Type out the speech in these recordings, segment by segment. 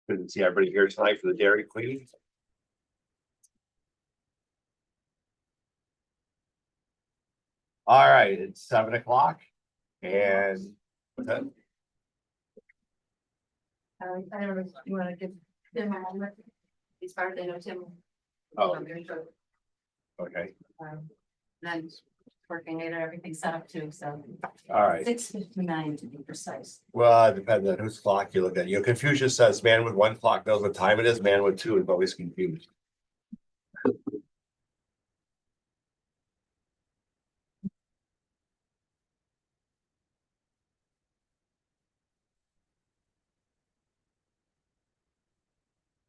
Good to see everybody here tonight for the Dairy Queen. All right, it's 7 o'clock and what's that? I don't know if you wanna give Tim a moment. He's part, I know Tim. Oh. Okay, Then working later, everything's set up too, so all right. 6:59 to be precise. Well, it depends on whose clock you look at. You know, Confucius says man with one clock knows what time it is, man with two is always confused.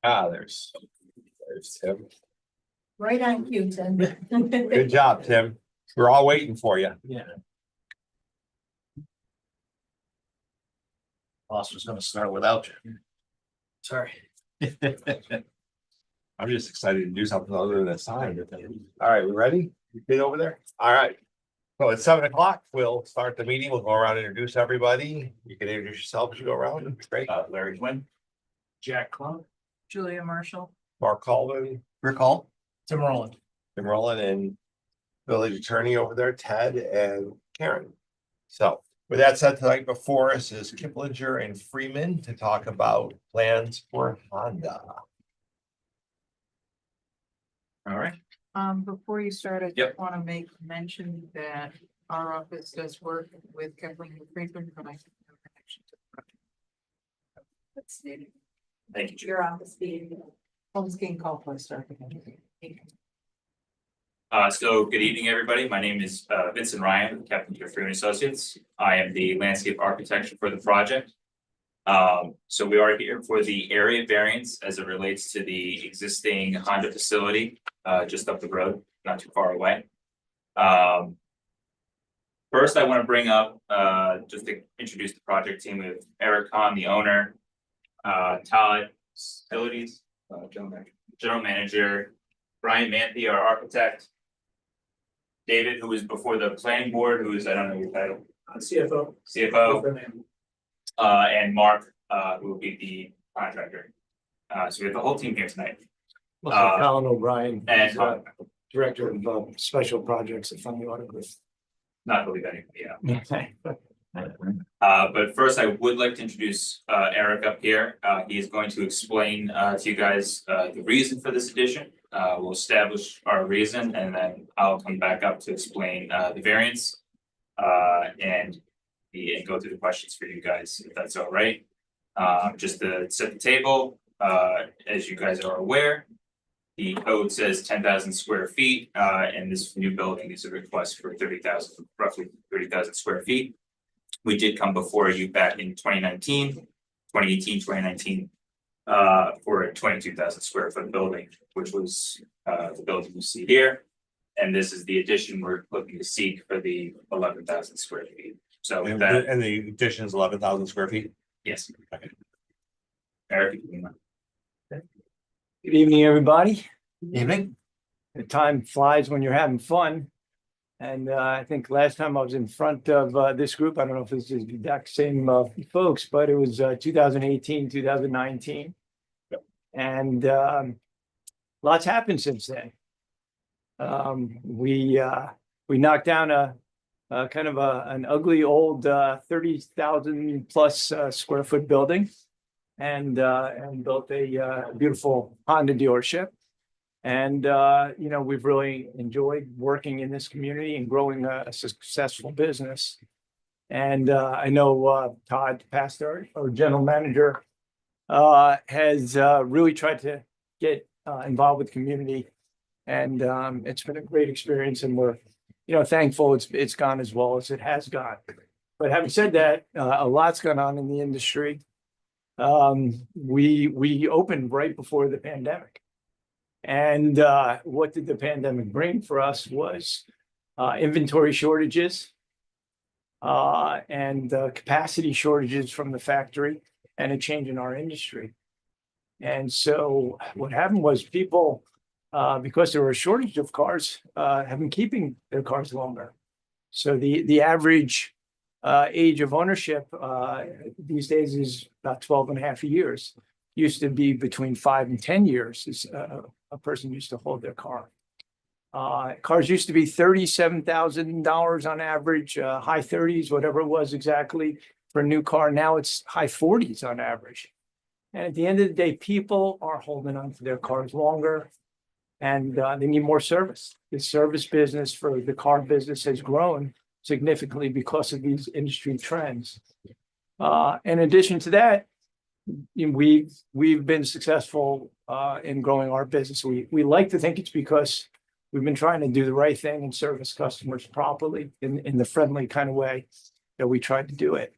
Ah, there's Tim. Right on cue, Tim. Good job, Tim. We're all waiting for you. Yeah. Boss was gonna start without you. Sorry. I'm just excited to do something other than a sign. All right, we ready? You get over there? All right. So it's 7 o'clock. We'll start the meeting. We'll go around and introduce everybody. You can introduce yourself as you go around. Great. Larry Quinn. Jack Clun. Julia Marshall. Mark Colvin, Rick Hall. Tim Rowland. Tim Rowland, and village attorney over there, Ted and Karen. So with that said, tonight before us is Kiplinger and Freeman to talk about plans for Honda. All right. Before you start, I Yep. just want to make mention that our office does work with Kevin Friedman, but I have no connection to the project. That's needed. Thank you. Your office being. Holmes King call plus starting. So good evening, everybody. My name is Vincent Ryan, Captain Freeman Associates. I am the landscape architect for the project. So we are here for the area variance as it relates to the existing Honda facility just up the road, not too far away. First, I want to bring up just to introduce the project team with Eric Kahn, the owner, Todd Facilities, General Manager, Brian Manthe, our architect, David, who was before the planning board, who is, I don't know your title. CFO. And Mark, who will be the contractor. So we have the whole team here tonight. Colin O'Brien, And Director of Special Projects at Funny Autograph. not believe anybody, yeah. But first, I would like to introduce Eric up here. He is going to explain to you guys the reason for this addition. We'll establish our reason, and then I'll come back up to explain the variance. And go through the questions for you guys, if that's all right. Just to set the table, as you guys are aware, the code says 10,000 square feet, and this new building is a request for roughly 30,000 square feet. We did come before you back in 2019, 2019, for a 22,000 square foot building, which was the building you see here. And this is the addition we're looking to seek for the 11,000 square feet. So with that, And the addition is 11,000 square feet. yes. Eric, you can- Good evening, everybody. Evening. The time flies when you're having fun. And I think last time I was in front of this group, I don't know if this is the exact same folks, but it was 2018, 2019. And lots happened since then. We knocked down a kind of an ugly old 30,000 plus square foot building and built a beautiful Honda dealership. And you know, we've really enjoyed working in this community and growing a successful business. And I know Todd Pastor, our general manager, has really tried to get involved with the community. And it's been a great experience, and we're, you know, thankful it's gone as well as it has gone. But having said that, a lot's gone on in the industry. We opened right before the pandemic. And what did the pandemic bring for us was inventory shortages and capacity shortages from the factory and a change in our industry. And so what happened was people, because there were a shortage of cars, have been keeping their cars longer. So the average age of ownership these days is about 12 and a half years. used to be between 5 and 10 years is a person used to hold their car. Cars used to be $37,000 on average, high 30s, whatever it was exactly for a new car. Now it's high 40s on average. And at the end of the day, people are holding on to their cars longer and they need more service. The service business for the car business has grown significantly because of these industry trends. In addition to that, we've been successful in growing our business. We like to think it's because we've been trying to do the right thing and service customers properly in the friendly kind of way that we tried to do it.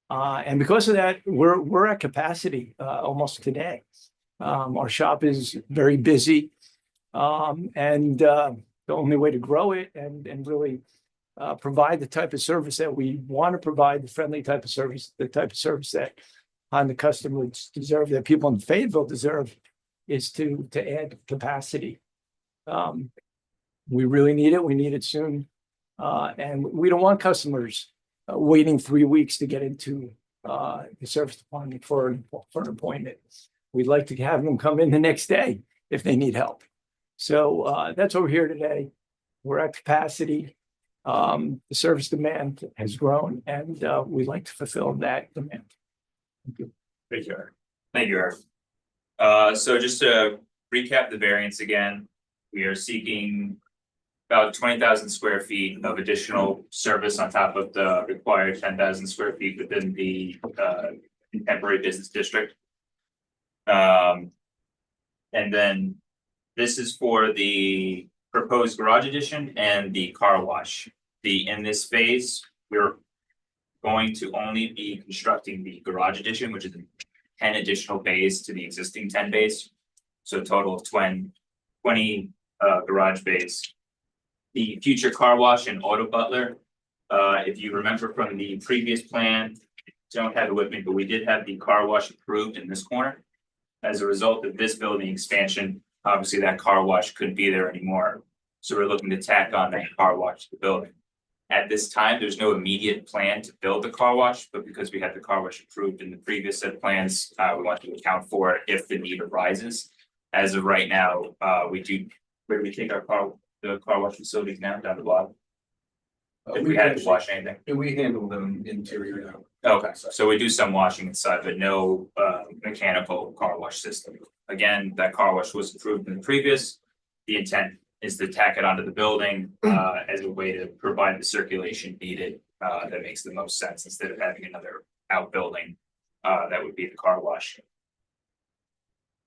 And because of that, we're at capacity almost today. Our shop is very busy. And the only way to grow it and really provide the type of service that we want to provide, the friendly type of service, the type of service that Honda customers deserve, that people in Fayetteville deserve, is to add capacity. We really need it. We need it soon. And we don't want customers waiting 3 weeks to get into the service department for an appointment. We'd like to have them come in the next day if they need help. So that's why we're here today. We're at capacity. The service demand has grown, and we'd like to fulfill that demand. Thank you. Thank you, Eric. Thank you, Eric. So just to recap the variance again, we are seeking about 20,000 square feet of additional service on top of the required 10,000 square feet within the temporary business district. And then this is for the proposed garage addition and the car wash. In this phase, we're going to only be constructing the garage addition, which is 10 additional bays to the existing 10 bays. So a total of 20 garage bays. The future car wash and auto butler, if you remember from the previous plan, don't have it with me, but we did have the car wash approved in this corner. As a result of this building expansion, obviously that car wash couldn't be there anymore. So we're looking to tack on that car wash to the building. At this time, there's no immediate plan to build the car wash, but because we had the car wash approved in the previous set of plans, we want to account for it if the need arises. As of right now, where do we take the car wash facilities now, down the block? If we had to wash anything. We handle them interior now. Okay, so we do some washing inside, but no mechanical car wash system. Again, that car wash was approved in the previous. The intent is to tack it onto the building as a way to provide the circulation needed that makes the most sense instead of having another outbuilding that would be the car wash.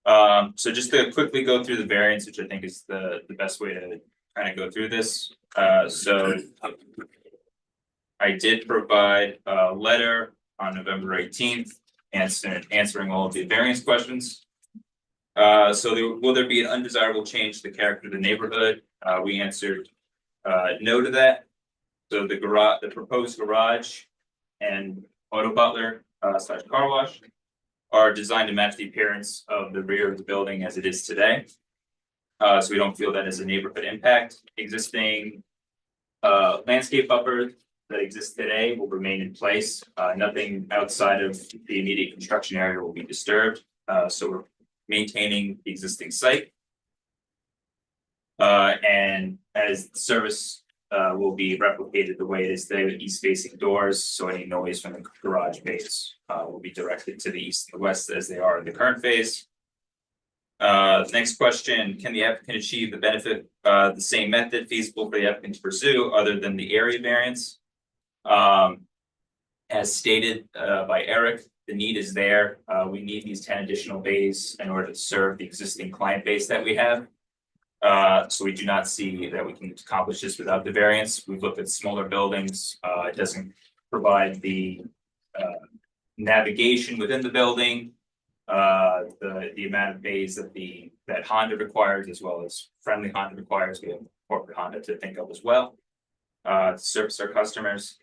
So just to quickly go through the variance, which I think is the best way to kind of go through this. So I did provide a letter on November 18th answering all of the variance questions. So will there be an undesirable change to the character of the neighborhood? We answered no to that. So the proposed garage and auto butler / car wash are designed to match the appearance of the rear of the building as it is today. So we don't feel that as a neighborhood impact. Existing landscape buffer that exists today will remain in place. Nothing outside of the immediate construction area will be disturbed. So we're maintaining the existing site. And as the service will be replicated the way it is today with east facing doors, so any noise from the garage base will be directed to the east and the west as they are in the current phase. Next question, can the applicant achieve the benefit the same method feasible for the applicant to pursue other than the area variance? As stated by Eric, the need is there. We need these 10 additional bays in order to serve the existing client base that we have. So we do not see that we can accomplish this without the variance. We've looked at smaller buildings. It doesn't provide the navigation within the building, the amount of bays that Honda requires, as well as friendly Honda requires. We have corporate Honda to think of as well, to service our customers.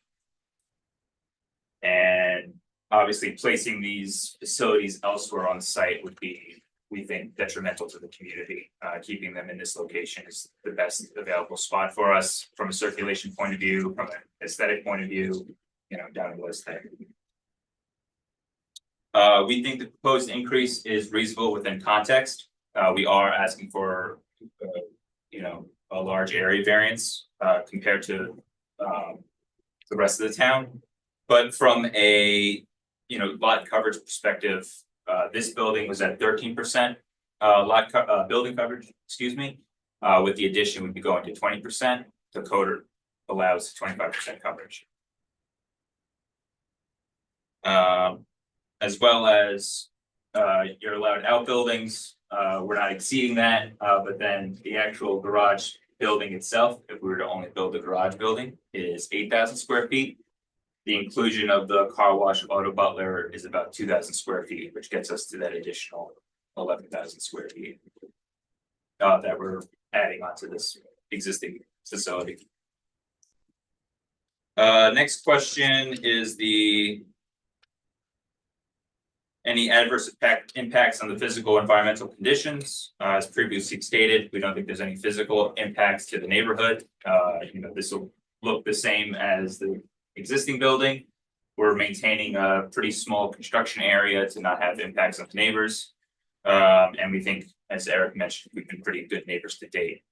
And obviously placing these facilities elsewhere on site would be, we think, detrimental to the community. Keeping them in this location is the best available spot for us from a circulation point of view, from an aesthetic point of view, down the list there. We think the proposed increase is reasonable within context. We are asking for, a large area variance, compared to, the rest of the town. But from a, lot coverage perspective, this building was at 13%, building coverage, excuse me. With the addition, we'd be going to 20%. The code allows 25% coverage. As well as, you're allowed outbuildings, we're not exceeding that, but then the actual garage building itself, if we were to only build the garage building, is 8,000 square feet. The inclusion of the car wash auto butler is about 2,000 square feet, which gets us to that additional 11,000 square feet. That we're adding onto this existing facility. Next question is any adverse impacts on the physical environmental conditions. As previously stated, we don't think there's any physical impacts to the neighborhood. This will look the same as the existing building. We're maintaining a pretty small construction area to not have impacts on the neighbors. And we think, as Eric mentioned, we've been pretty good neighbors to date.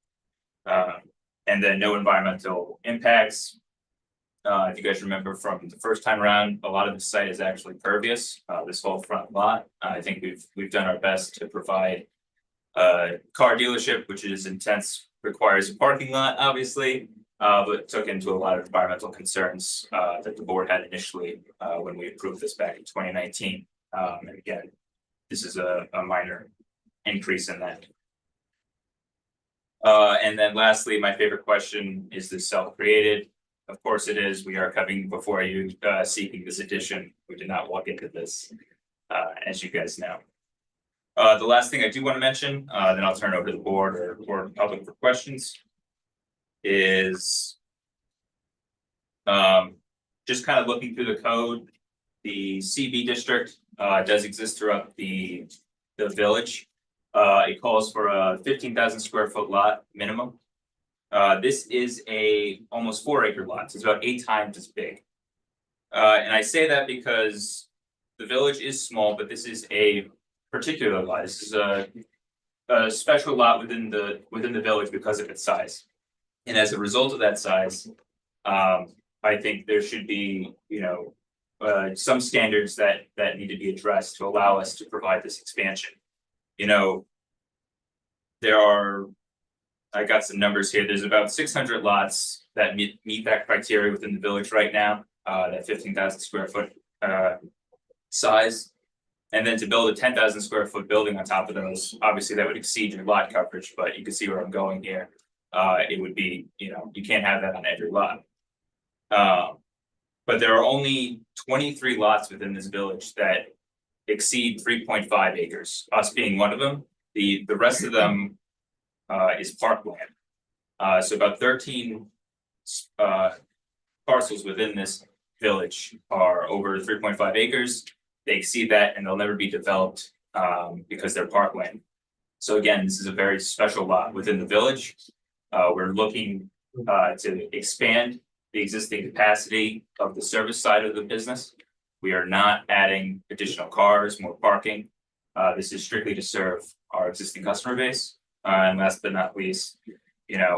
And then no environmental impacts. If you guys remember from the first time around, a lot of the site is actually pervious, this whole front lot. I think we've done our best to provide a car dealership, which is intense, requires a parking lot, obviously, but took into a lot of environmental concerns that the board had initially when we approved this back in 2019. And again, this is a minor increase in that. And then lastly, my favorite question, is this self-created? Of course it is. We are coming before you seeking this addition. We did not walk into this, as you guys know. The last thing I do want to mention, then I'll turn it over to the board or public for questions, is just kind of looking through the code. The CB district does exist throughout the village. It calls for a 15,000 square foot lot minimum. This is a almost 4-acre lot, so it's about 8 times as big. And I say that because the village is small, but this is a particular lot. This is a special lot within the village because of its size. And as a result of that size, I think there should be, some standards that need to be addressed to allow us to provide this expansion. I got some numbers here. There's about 600 lots that meet that criteria within the village right now, that 15,000 square foot size. And then to build a 10,000 square foot building on top of those, obviously that would exceed your lot coverage, but you can see where I'm going here. It would be, you can't have that on every lot. But there are only 23 lots within this village that exceed 3.5 acres, us being one of them. The rest of them is parkland. So about 13 parcels within this village are over 3.5 acres. They exceed that and they'll never be developed because they're parkland. So again, this is a very special lot within the village. We're looking to expand the existing capacity of the service side of the business. We are not adding additional cars, more parking. This is strictly to serve our existing customer base. And last but not least,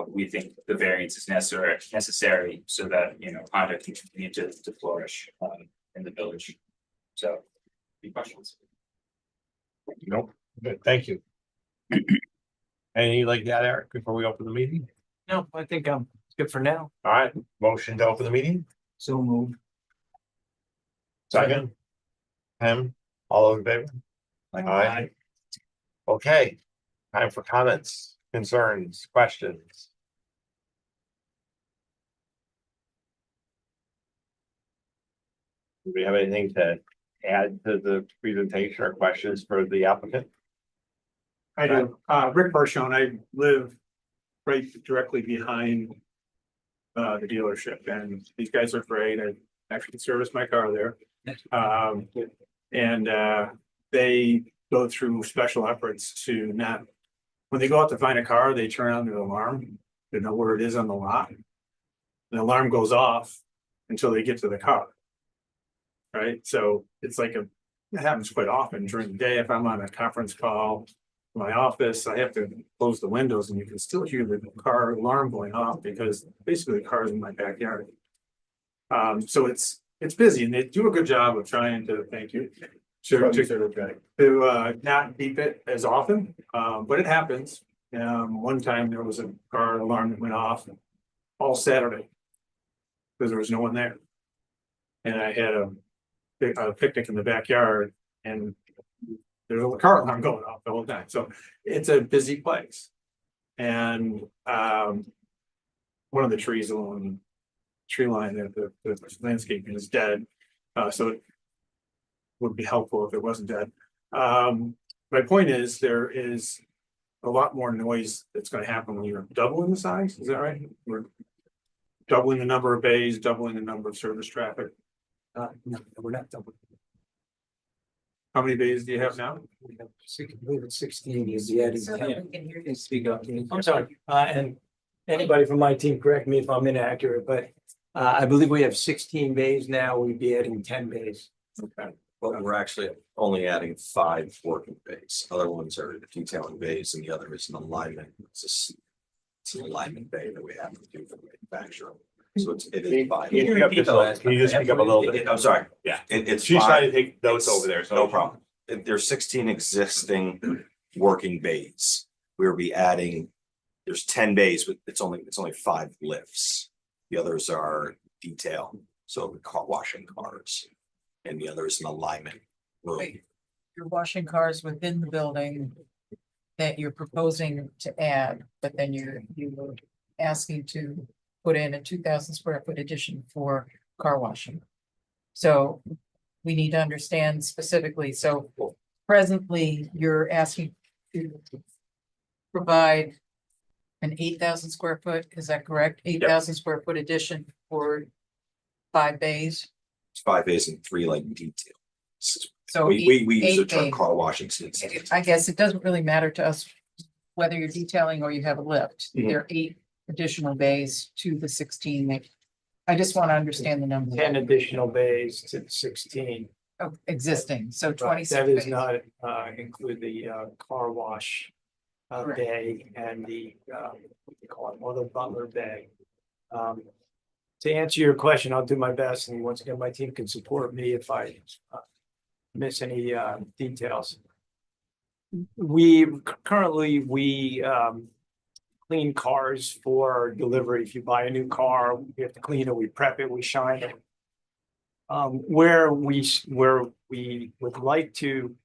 we think the variance is necessary so that, Honda can continue to flourish in the village. So, any questions? Nope, good, thank you. Anything like that, Eric, before we open the meeting? No, I think I'm good for now. All right, motion to open the meeting, So moved. second. Him, all those in favor? Aye. Okay, time for comments, concerns, questions. Do we have anything to add to the presentation or questions for the applicant? I do. Rick Barshone, I live right directly behind the dealership, and these guys are great. I actually service my car there. And they go through special efforts to not, when they go out to find a car, they turn on the alarm to know where it is on the lot. The alarm goes off until they get to the car. Right, so it's like it happens quite often during the day. If I'm on a conference call in my office, I have to close the windows and you can still hear the car alarm going off because basically the car's in my backyard. So it's busy and they do a good job of trying to, thank you. To not beep it as often, but it happens. One time there was a car alarm that went off all Saturday. Because there was no one there. And I had a picnic in the backyard and there's a car alarm going off the whole time. So it's a busy place. And one of the trees along the tree line, the landscaping is dead. So it would be helpful if it wasn't dead. My point is there is a lot more noise that's going to happen when you're doubling the size. Is that right? We're doubling the number of bays, doubling the number of service traffic. No, we're not doubling. How many bays do you have now? We have I believe it's 16, is the adding So 10. that we can hear you. Speak up. I'm sorry, and anybody from my team, correct me if I'm inaccurate, but I believe we have 16 bays now, we'd be adding 10 bays. Okay. But we're actually only adding 5 working bays. Other ones are detailing bays and the other is an alignment. It's an alignment bay that we have to do for the manufacturer. So it is 5. Can you just speak up a little bit? I'm sorry. Yeah. It's She's 5. trying to take notes over there, so. No problem. There's 16 existing working bays. We'll be adding, there's 10 bays, but it's only 5 lifts. The others are detail, so car washing cars. And the other is an alignment room. Wait, you're washing cars within the building that you're proposing to add, but then you were asking to put in a 2,000 square foot addition for car washing. So we need to understand specifically, so presently you're asking to provide an 8,000 square foot, is that correct? 8,000 square foot addition for 5 bays? It's 5 bays and 3 like detail. So We use the 8 term bays. car washing since. I guess it doesn't really matter to us whether you're detailing or you have a lift. Mhm. There are 8 additional bays to the 16 that. I just want to understand the number 10 additional bays to 16. of existing, so Right, 26 that is bays. not include the car wash Correct. bay and the what do you call it, Mother Butler Bay. To answer your question, I'll do my best, and once again, my team can support me if I miss any details. We currently clean cars for delivery. If you buy a new car, we have to clean it, we prep it, we shine it. Where we would like to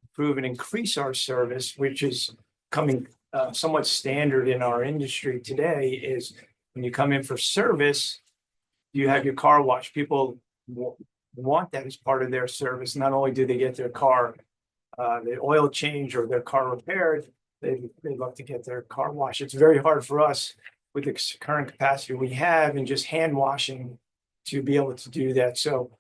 improve and increase our service, which is coming somewhat standard in our industry today, is when you come in for service, you have your car wash. People want that as part of their service. Not only do they get their car, the oil change or their car repaired, they love to get their car washed. It's very hard for us with the current capacity we have and just hand washing to be able to do that. So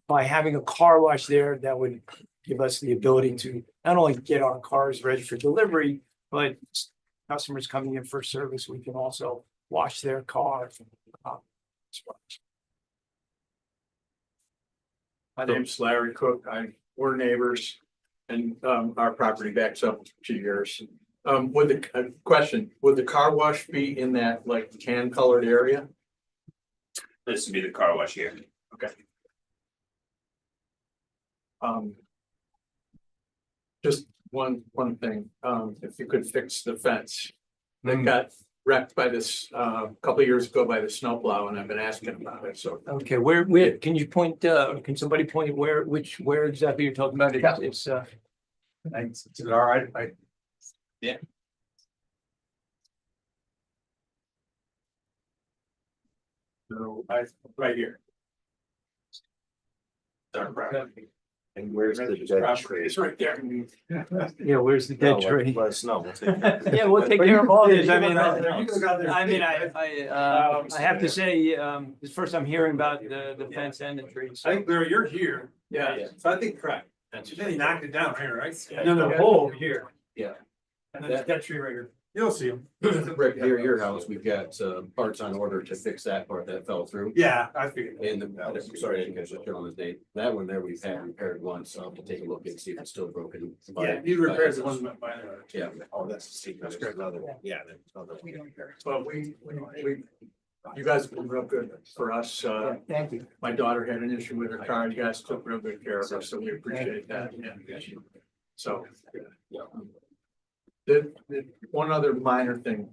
by having a car wash there, that would give us the ability to not only get our cars ready for delivery, but customers coming in for service, we can also wash their car. My name's Larry Cook. We're neighbors and our property backs up to yours. Question, would the car wash be in that like tan colored area? This would be the car wash here. Just one thing, if you could fix the fence. That got wrecked by this, couple of years ago by the snowplow and I've been asking about it, so. Okay, where, can you point, can somebody point where exactly you're talking about? It's Is it all right? So right here. And where's the dead tree? It's right there. yeah, where's the dead tree? Let us know. We'll take care of it. Yeah, we'll take care of all this. I mean, I I have to say, it's the first I'm hearing about the fence and the trees. I think Larry, you're here. Yeah, so I think correct. That's Then he knocked it down here, right? No, the hole here. Yeah. And then that tree right here. You'll see them. Right near your house, we've got parts on order to fix that part that fell through. Yeah, I figured. And the, sorry, I didn't catch the gentleman's name. That one there we've had repaired once. I'll have to take a look and see if it's still broken. Yeah, these repairs the ones by there. Yeah. Oh, that's the secret. That's great. Yeah. that's another- We don't care. But you guys have been real good for us. Thank you. My daughter had an issue with her car. You guys took real good care of her, so we appreciate that. Yeah. So. The one other minor thing.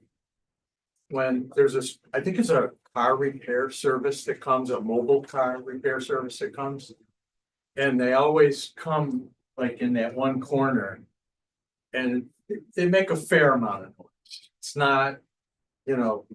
When there's this, I think it's a car repair service that comes, a mobile car repair service that comes. And they always come like in that one corner. And they make a fair amount of noise. It's not, you know,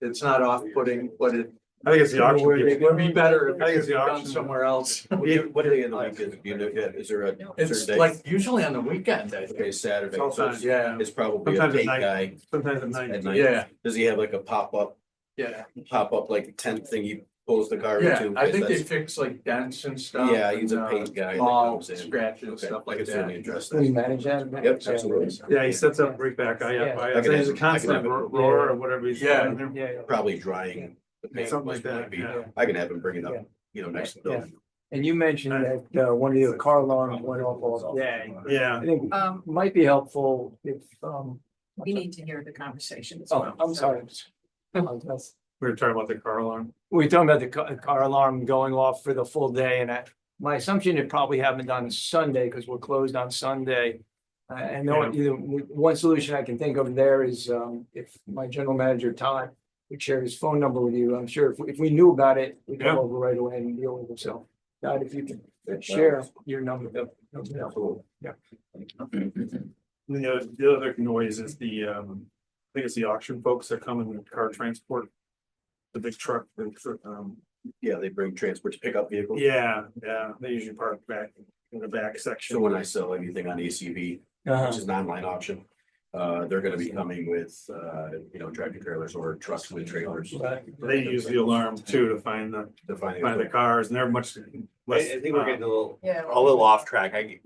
it's not off-putting, but it. I think it's the auction. It would be better if I think it's the done auction. somewhere else. What day of the week is, you know, is there a It's certain day? like usually on the weekend, I think. Okay, Saturday. So Sometimes. Yeah, it's probably a Sometimes at bait night. guy Sometimes at night. at night. yeah, Does he have like a pop-up like tent thing he pulls the car yeah. into? I think they That's- fix like dents and stuff. Yeah, he's a and, paint guy. that Small comes in. scratches, Okay, stuff I like can certainly that. address Can you that. manage that? Yep, absolutely. Yeah, he sets up brick back. Yeah. It's a constant roar or whatever he's. Yeah. doing there. Yeah, Probably drying. the paint, Something must like that, be. yeah. I can have him bring it Yeah. up, you know, next to the Yeah. building. and you mentioned that one of your car alarms went off all day. Yeah. I think Um, might be helpful if, we need to hear the conversation as oh, well. I'm sorry. We were talking about the car alarm. We were talking about the car alarm going off for the full day and my assumption it probably happened on Sunday because we're closed on Sunday. And one solution I can think of there is if my general manager Todd would share his phone number with you, I'm sure if we knew about it, we'd come Yeah. over right away and deal with it. So Todd, if you could share your number. Yeah. The other noise is I think it's the auction folks that come in the car transport. The big truck, Yeah, they bring transports, pickup vehicles. yeah, they usually park back in the back So section. when I sell anything on ACV, Uh-huh. which is an online auction, they're gonna be coming with, you know, tractor trailers or trucks with trailers. They use the alarm too to find To find the cars and they're much I less. I think we're getting Yeah. a little off track. I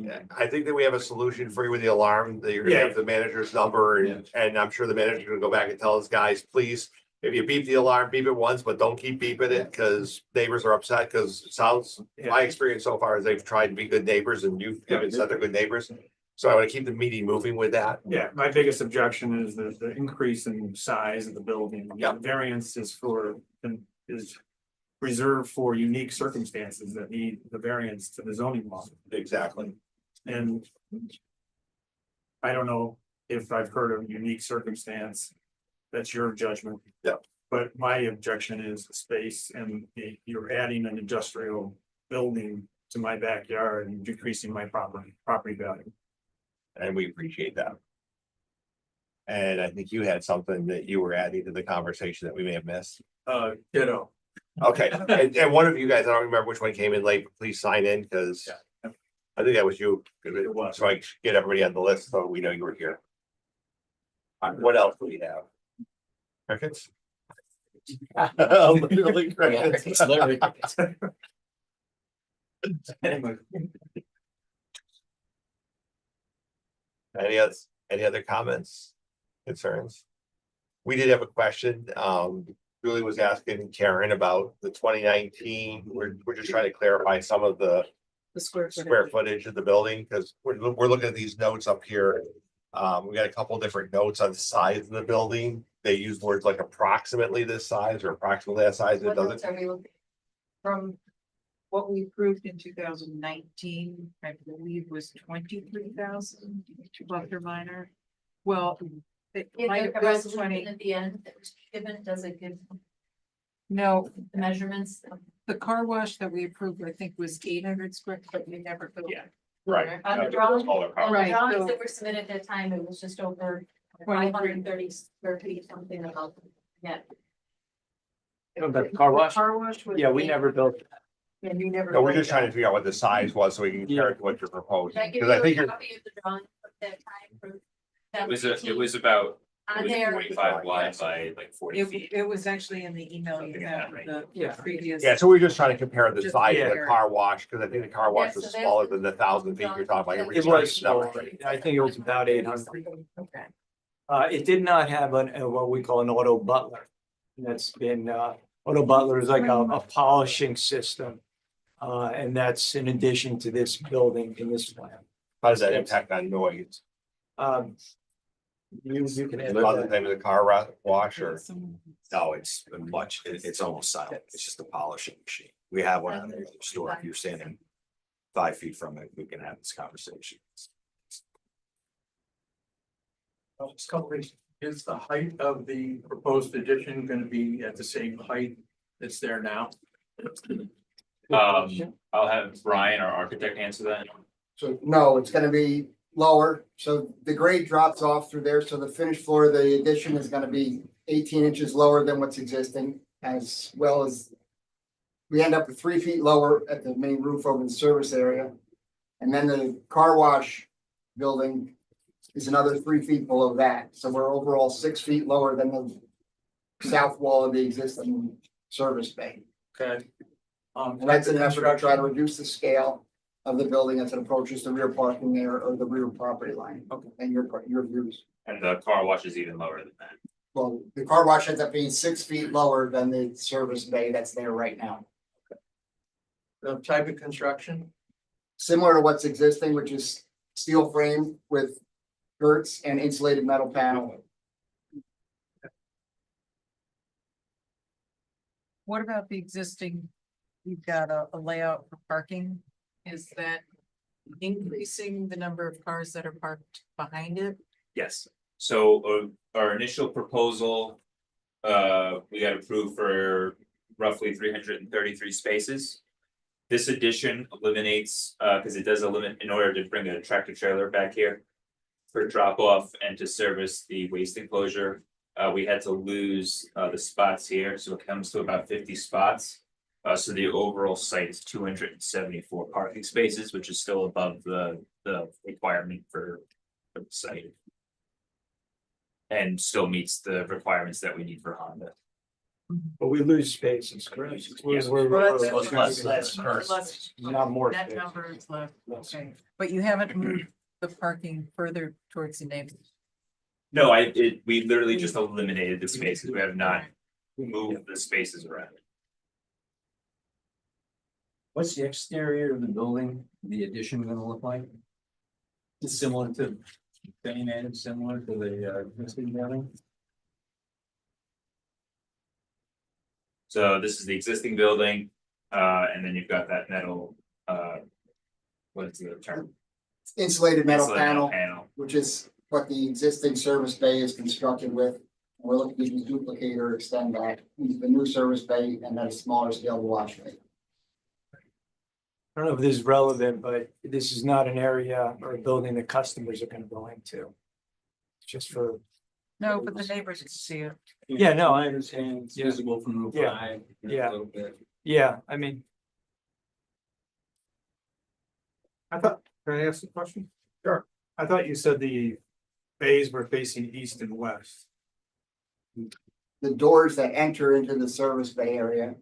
think that we have a solution for you with the alarm, that you're gonna have the manager's number and I'm sure the manager's gonna go back and tell his guys, please. If you beep the alarm, beep it once, but don't keep beeping it because neighbors are upset because it sounds, my experience so far is they've tried to be good neighbors and you've given said they're good neighbors. So I want to keep the meeting moving with that. Yeah, my biggest objection is the increase in size of the building. Yeah. Variance is is reserved for unique circumstances that need the variance to the zoning law. Exactly. And I don't know if I've heard of a unique circumstance. That's your judgment. Yeah. But my objection is the space and you're adding an industrial building to my backyard and decreasing my property value. And we appreciate that. And I think you had something that you were adding to the conversation that we may have missed. Ditto. Okay, and one of you guys, I don't remember which one came in late, but please sign in because I think that was you. It was. So I get everybody on the list, so we know you were here. What else do we have? Crickets? Literally crickets. Any other comments, concerns? We did have a question. Julie was asking Karen about the 2019. We're just trying to clarify some of the The square square footage of the building, because we're looking at these notes up here. We got a couple different notes on the size of the building. They use words like approximately this size or approximately that size. It What doesn't. notes are we looking? From what we approved in 2019, I believe was 23,000 plus or minor. Well, it In might the have been resolution 20. at the end that was given, does it give No, the measurements? the car wash that we approved, I think was 800 square, but we never built. Yeah. Right. On the drawings, Smaller on the Right, drawings so- that were submitted at the time, it was just over 23. 530 square feet, something about, yeah. About the car wash? Car wash was. Yeah, we never built. And you never. No, we're built just trying to that. figure out what the size was so we can compare it to what you're Should I proposing. give Because I think you a you're, copy of the drawing at that time? for It was about, On there. 45 wide by like 40 feet. It was actually in the email you Something had, like the Yeah. previous. yeah, so we're just trying to compare the Just size of the compare. car wash, because I think the car wash Yeah, so was there's smaller the- than the 1,000 feet you're talking about. It was small. I think it was about 800. Okay. It did not have what we call an auto butler. That's been, auto butler is like a polishing system. And that's in addition to this building in this plan. How does that impact on noise? You can add About the that. name of the car wash or? No, it's it's almost silent. It's just a polishing machine. We have one in the store. If you're standing 5 feet from it, we can have this conversation. Is the height of the proposed addition gonna be at the same height that's there now? I'll have Brian, our architect, answer that. So no, it's gonna be lower, so the grade drops off through there, so the finished floor of the addition is gonna be 18 inches lower than what's existing, as well as. We end up with 3 feet lower at the main roof over the service area. And then the car wash building is another 3 feet below that, so we're overall 6 feet lower than the south wall of the existing service bay. Okay. And that's an effort to try to reduce the scale of the building as it approaches the rear parking area or the rear property line. Okay. And your views. And the car wash is even lower than that. Well, the car wash ends up being 6 feet lower than the service bay that's there right now. The type of construction? Similar to what's existing, which is steel frame with girts and insulated metal panel. What about the existing? You've got a layout for parking. Is that increasing the number of cars that are parked behind it? Yes, so our initial proposal, we got approved for roughly 333 spaces. This addition eliminates, because it does eliminate, in order to bring a tractor trailer back here for drop off and to service the waste enclosure, we had to lose the spots here, so it comes to about 50 spots. So the overall site is 274 parking spaces, which is still above the requirement for the site. And still meets the requirements that we need for Honda. But we lose spaces, correct? Yeah. Less, Not more. that space. number is left, okay, but you haven't moved the parking further towards the neighbors. No, we literally just eliminated the spaces. We have not moved the spaces around. What's the exterior of the building, the addition gonna look like? It's similar to, similar to the existing building? So this is the existing building, and then you've got that metal, what is the other term? Insulated metal Insulated panel, which is what the existing service bay is constructed with. We're looking to duplicate or extend that, use the new service bay and then a smaller scale wash bay. I don't know if this is relevant, but this is not an area or a building that customers are gonna go into. Just for, No, but the neighbors can see it. yeah, no, I understand. It's Yeah. visible from Route Yeah. 5. Yeah. A little bit. yeah, I mean, I thought, can I ask a question? Sure. I thought you said the bays were facing east and west. The doors that enter into the service bay area.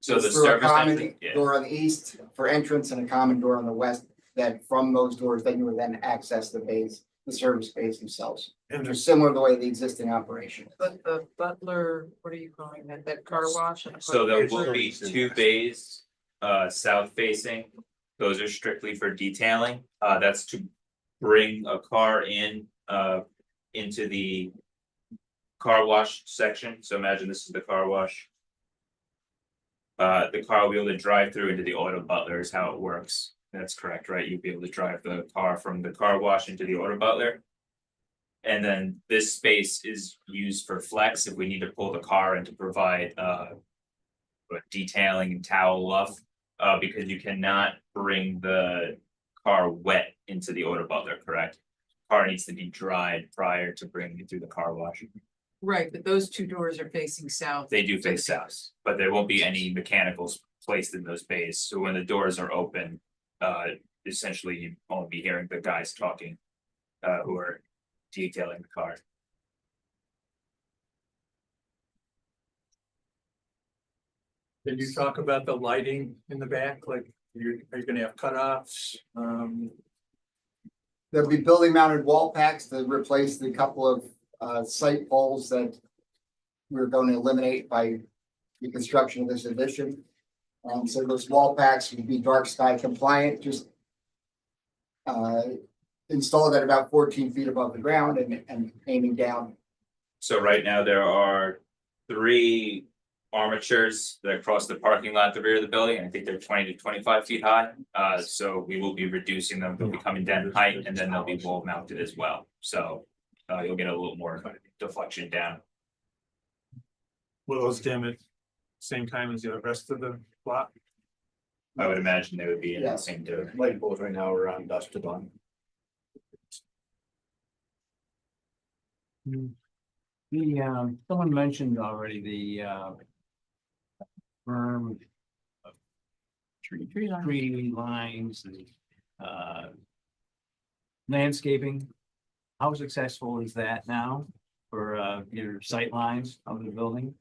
So the is through a service common entrance, yeah. door on the east for entrance and a common door on the west, that from those doors, then you would then access the bays, the service bays themselves. And Which there's is similar to the way the existing operation. But the butler, what are you calling that, that car wash? and- So there will be 2 bays, south facing. Those are strictly for detailing. That's to bring a car in, into the car wash section. So imagine this is the car wash. The car will be able to drive through into the auto butler is how it works. That's correct, right? You'll be able to drive the car from the car wash into the auto butler. And then this space is used for flex if we need to pull the car in to provide detailing and towel off. Because you cannot bring the car wet into the auto butler, correct? Car needs to be dried prior to bringing it through the car wash. Right, but those 2 doors are facing south. They do face south, but there won't be any mechanicals placed in those bays, so when the doors are open. Essentially you won't be hearing the guys talking. Who are detailing the car. Did you talk about the lighting in the back, like are you gonna have cutoffs? There'll be building mounted wall packs to replace the couple of site poles that we're going to eliminate by the construction of this addition. So those wall packs would be dark sky compliant, just installed at about 14 feet above the ground and aiming down. So right now there are 3 armatures that cross the parking lot at the rear of the building. I think they're 20 to 25 feet high. So we will be reducing them. They'll be coming down in height and then they'll be wall mounted as well. So you'll get a little more deflection down. Will those dim at same time as the rest of the lot? I would imagine they would be in the Yeah. same door. Light poles right now are on dusted on. Someone mentioned already the berm. Tree lines and landscaping. How successful is that now for your sight lines of the building?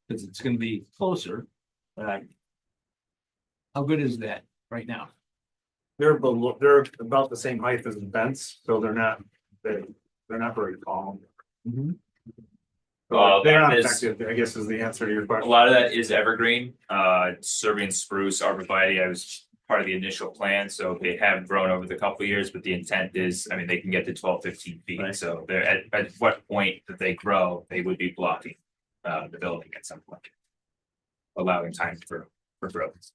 Because it's gonna be closer. How good is that right now? They're below, they're about the same height as the vents, so they're not very tall. They're not Is- effective, I guess is the answer to your A question. lot of that is evergreen, Serbian spruce, arborvitae. I was part of the initial plan, so they have grown over the couple of years, but the intent is, I mean, they can get to 12, 15 feet. Right. So they're at what point that they grow, they would be blocking the building at some point. Allowing time for growth.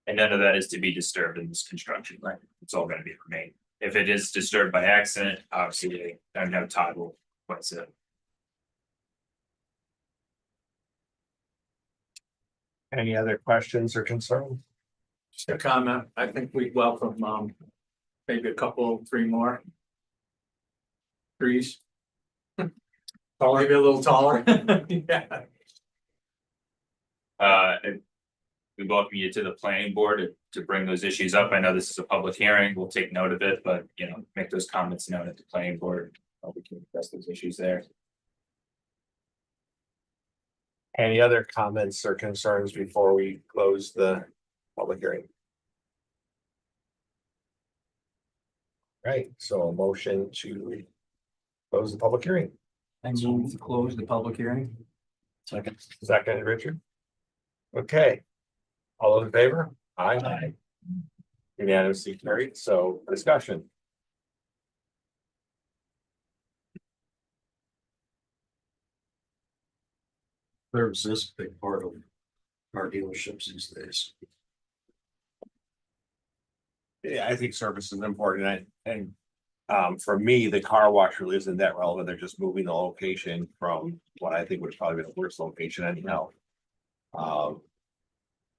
And none of that is to be disturbed in this construction, right? It's all gonna be remain. If it is disturbed by accident, obviously, I know Todd will, what's it? Any other questions or concerns? Just a comment, I think we welcome, maybe a couple, 3 more. Trees. Or maybe a little taller. Yeah. We welcome you to the planning board to bring those issues up. I know this is a public hearing. We'll take note of it, but you know, make those comments known at the planning board. We can address those issues there. Any other comments or concerns before we close the public hearing? Right, so a motion to close the public hearing. I move to close the public hearing. Second. Second, Richard. Okay. All those in favor? Aye. Unanimously carried, so discussion. There's this big part of our dealerships these days. Yeah, I think service is important and for me, the car wash really isn't that relevant. They're just moving the location from what I think would probably be the worst location anyhow.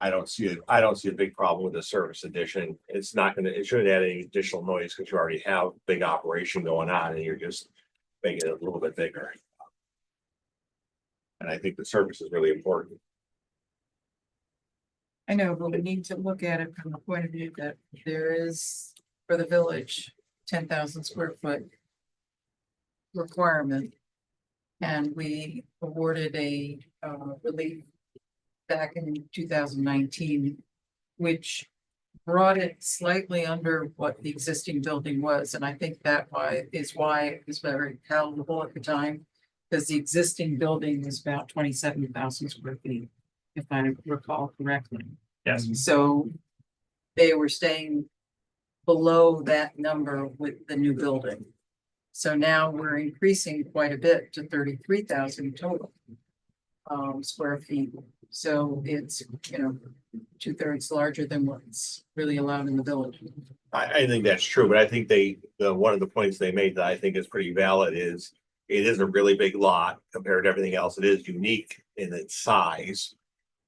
I don't see a big problem with the service addition. It shouldn't add any additional noise because you already have big operation going on and you're just making it a little bit bigger. And I think the service is really important. I know, but we need to look at it from the point of view that there is, for the village, 10,000 square foot requirement. And we awarded a relief back in 2019, which brought it slightly under what the existing building was. And I think that is why it was very palatable at the time, because the existing building was about 27,000 square feet, if I recall correctly. Yes. So they were staying below that number with the new building. So now we're increasing quite a bit to 33,000 total square feet. So it's, 2/3 larger than what's really allowed in the village. I think that's true, but I think one of the points they made that I think is pretty valid is it is a really big lot compared to everything else. It is unique in its size.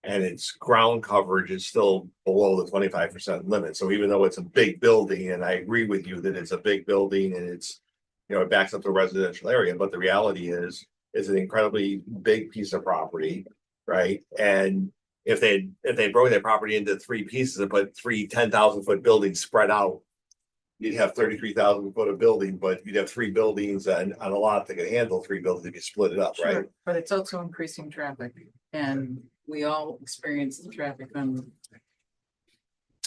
And its ground coverage is still below the 25% limit. So even though it's a big building, and I agree with you that it's a big building and it's, it backs up to a residential area, but the reality is, it's an incredibly big piece of property, right? And if they broke their property into 3 pieces and put 3 10,000 foot buildings spread out, you'd have 33,000 foot of building, but you'd have 3 buildings and on a lot that could handle 3 buildings if you split it up, right? Sure, but it's also increasing traffic, and we all experience the traffic on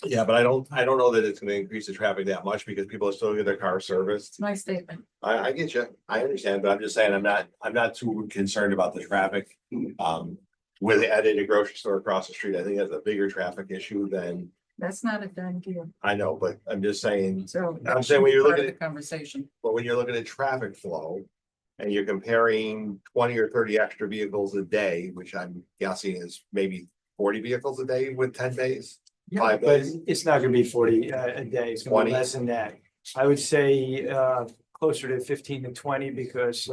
Yeah, but I don't know that it's gonna increase the traffic that much because people are still getting their car serviced. It's my statement. I get you. I understand, but I'm just saying, I'm not too concerned about the traffic. With adding a grocery store across the street, I think that's a bigger traffic issue than, That's not a done deal. I know, but I'm just saying, So. I'm saying when you're part of looking the Conversation. but when you're looking at traffic flow. And you're comparing 20 or 30 extra vehicles a day, which I'm guessing is maybe 40 vehicles a day with 10 days. Five But days. it's not gonna be 40 a day, it's gonna be 20. less than that. I would say closer to 15 to 20 because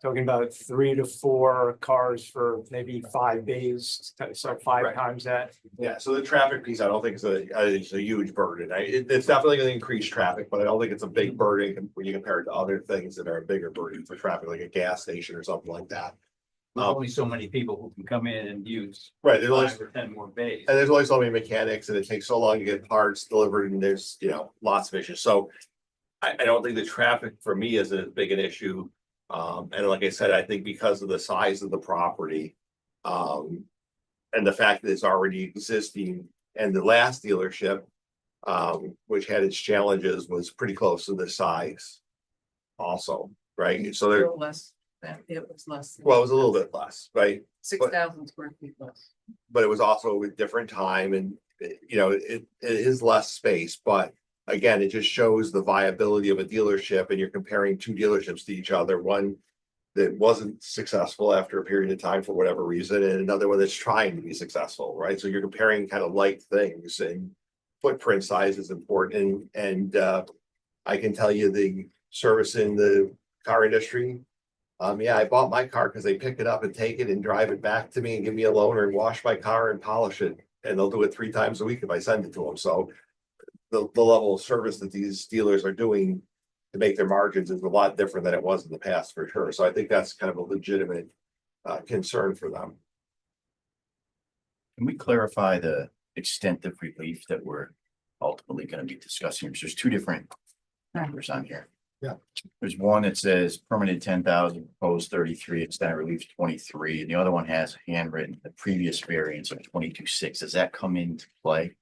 talking about 3 to 4 cars for maybe 5 days, so 5 Right. times that. Yeah, so the traffic piece, I don't think it's a huge burden. It's definitely gonna increase traffic, but I don't think it's a big burden when you compare it to other things that are a bigger burden for traffic, like a gas station or something like that. There's only so many people who can come in and use Right, there's only, 5 or 10 more bays. and there's only so many mechanics and it takes so long to get parts delivered and there's, lots of issues. So I don't think the traffic for me is as big an issue. And like I said, I think because of the size of the property, and the fact that it's already existing and the last dealership, which had its challenges, was pretty close to the size. Also, right? So there, Still less than, it was less. well, it was a little bit less, right? 6,000 square feet less. But it was also a different time and, it is less space, but. Again, it just shows the viability of a dealership and you're comparing 2 dealerships to each other, one. That wasn't successful after a period of time for whatever reason, and another one that's trying to be successful, right? So you're comparing kind of like things and. Footprint size is important and I can tell you the service in the car industry. Yeah, I bought my car because they pick it up and take it and drive it back to me and give me a loaner and wash my car and polish it. And they'll do it 3 times a week if I send it to them, so. The level of service that these dealers are doing to make their margins is a lot different than it was in the past for sure. So I think that's kind of a legitimate concern for them. Can we clarify the extent of relief that we're ultimately gonna be discussing? Because there's 2 different numbers on here. Yeah. There's one that says permanent 10,000, proposed 33, extent relief 23, and the other one has handwritten the previous variance of 22.6. Does that come into play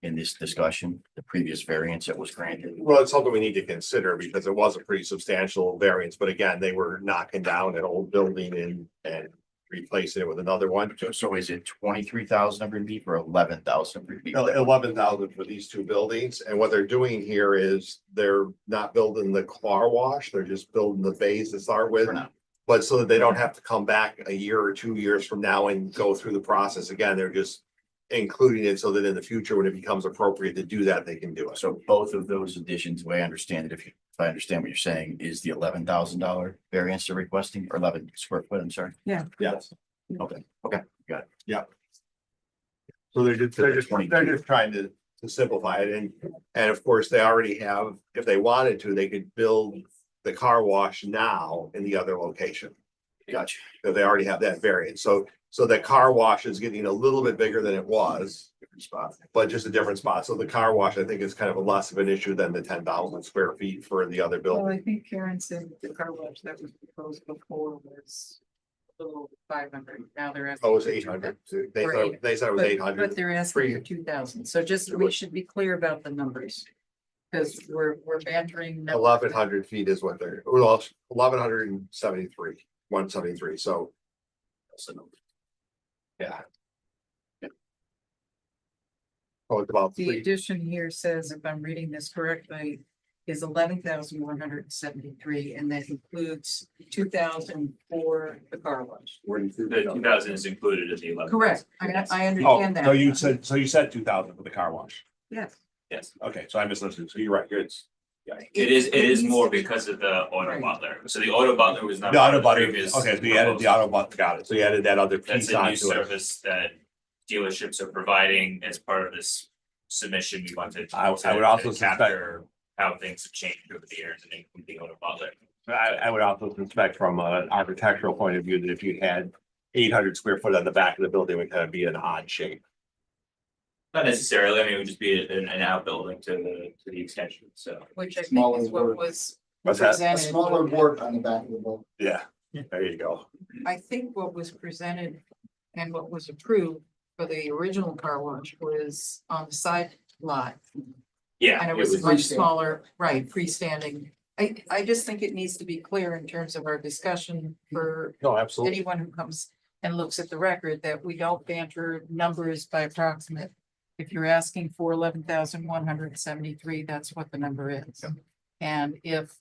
in this discussion, the previous variance that was granted? Well, it's something we need to consider because it was a pretty substantial variance, but again, they were knocking down an old building and replacing it with another one. So is it 23,000 of relief or 11,000 of relief? 11,000 for these 2 buildings, and what they're doing here is they're not building the car wash, they're just building the bays to start with. For now. But so that they don't have to come back a year or 2 years from now and go through the process again, they're just. Including it so that in the future, when it becomes appropriate to do that, they can do it. So both of those additions, the way I understand it, if I understand what you're saying, is the $11,000 variance they're requesting, or 11 square foot, I'm sorry. Yes. Okay, got it. So they're just trying to simplify it and of course, they already have, if they wanted to, they could build the car wash now in the other location. Gotcha. Because they already have that variance. So the car wash is getting a little bit bigger than it was. Different spot. But just a different spot. So the car wash, I think, is kind of a less of an issue than the 10,000 square feet for the other Well, building. I think Karen said the car wash that was proposed before was a little over 500. Now they're asking. Oh, it was 800. They Or thought, they said it was But 800. but they're asking for 2,000. So just, we should be clear about the numbers. Because we're bantering. 1,100 feet is what they're, well, 1,173, 173, so. That's the number. Yeah. Oh, it's about The 3, addition here says, if I'm reading this correctly, is 11,173, and that includes 2,000 for the car wash. The 2,000 is included in the 11. Correct. I Oh, understand that. so you said 2,000 for the car wash. Yes. Yes, Okay, so I mislistened, so you're right, it's. Yeah. it is more because of the auto Right. butler. So the auto butler was not. The part auto of butter, previous okay, so you added the proposal. auto butter, got it, so you added that other That's piece a new onto it. service that dealerships are providing as part of this submission. We wanted I would to also suspect- capture how things have changed over the years and include the auto butler. I would also suspect from an architectural point of view that if you had 800 square foot on the back of the building, it would kind of be an odd shape. Not necessarily, I mean, it would just be an outbuilding to the extension, so. Which I think Smaller is what board. was What's that? A presented. smaller board on the back of the boat. Yeah, there you go. I think what was presented and what was approved for the original car wash was on the side lot. Yeah, And it it was was, much smaller, right, freestanding. I just think it needs to be clear in terms of our discussion for No, absolutely. anyone who comes and looks at the record that we don't banter numbers by approximate. If you're asking for 11,173, that's what the number is. And if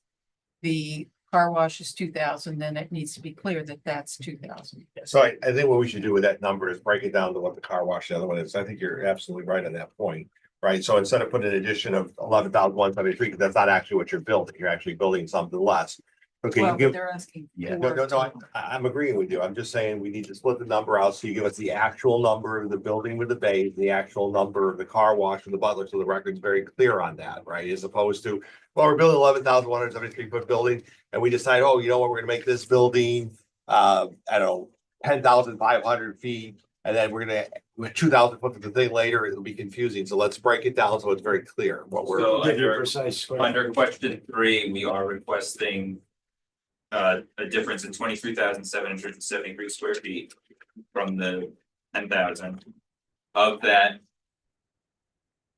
the car wash is 2,000, then it needs to be clear that that's 2,000. So I think what we should do with that number is break it down to what the car wash, the other one is. I think you're absolutely right on that point. Right, so instead of putting an addition of 11,173, because that's not actually what you're building, you're actually building something less. Okay, Well, you but give, they're asking. Yeah. no, no, no, for- I'm agreeing with you. I'm just saying we need to split the number out. So you give us the actual number of the building with the bay, the actual number of the car wash with the butler, so the record's very clear on that, right? As opposed to, well, we're building 11,173 foot building and we decide, oh, you know what, we're gonna make this building, I don't know, 10,500 feet. And then we're gonna, with 2,000 foot of the thing later, it'll be confusing. So let's break it down so it's very clear what we're. so Give you under, precise square under footage. question 3, we are requesting. A difference in 23,773 square feet from the 10,000. Of that.